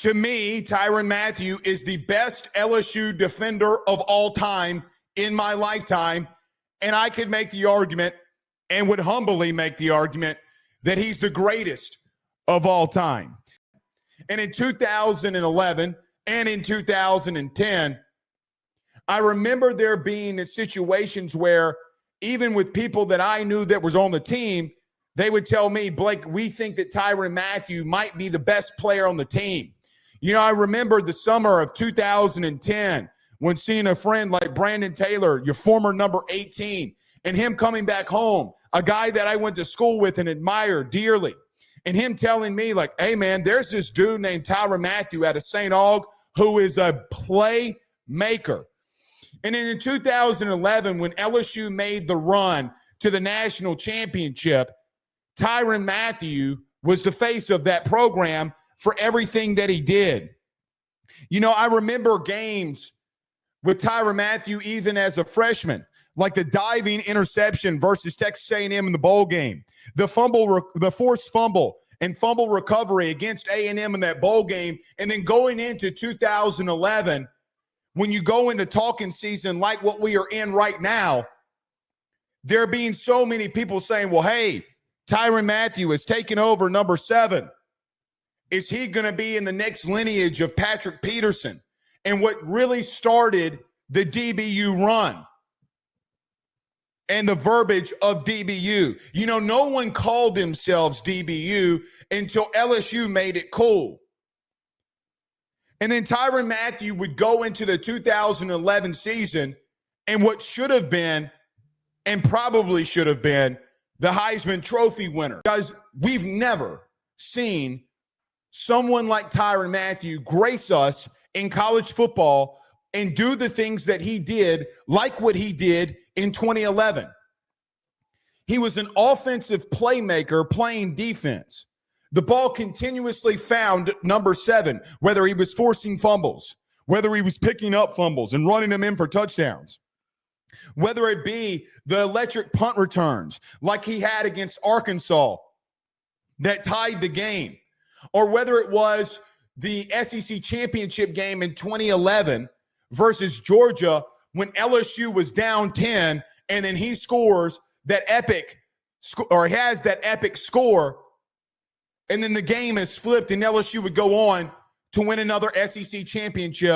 To me, Tyrann Mathieu is the best LSU defender of all time in my lifetime. And I could make the argument, and would humbly make the argument, that he's the greatest of all time. And in 2011 and in 2010, I remember there being situations where even with people that I knew that was on the team, they would tell me, Blake, we think that Tyrann Mathieu might be the best player on the team. You know, I remember the summer of 2010 when seeing a friend like Brandon Taylor, your former number 18, and him coming back home, a guy that I went to school with and admired dearly, and him telling me like, hey, man, there's this dude named Tyrann Mathieu out of St. Aug who is a playmaker. And then in 2011, when LSU made the run to the national championship, Tyrann Mathieu was the face of that program for everything that he did. You know, I remember games with Tyrann Mathieu even as a freshman, like the diving interception versus Texas A&M in the bowl game, the forced fumble and fumble recovery against A&M in that bowl game, and then going into 2011, when you go into talking season like what we are in right now, there being so many people saying, well, hey, Tyrann Mathieu has taken over number 7. Is he going to be in the next lineage of Patrick Peterson? And what really started the DBU run and the verbiage of DBU. You know, no one called themselves DBU until LSU made it cool. And then Tyrann Mathieu would go into the 2011 season and what should have been, and probably should have been, the Heisman Trophy winner. Guys, we've never seen someone like Tyrann Mathieu grace us in college football and do the things that he did, like what he did in 2011. He was an offensive playmaker playing defense. The ball continuously found number 7, whether he was forcing fumbles, whether he was picking up fumbles and running them in for touchdowns, whether it be the electric punt returns like he had against Arkansas that tied the game, or whether it was the SEC championship game in 2011 versus Georgia when LSU was down 10, and then he scores that epic, or has that epic score, and then the game is flipped and LSU would go on to win another SEC championship.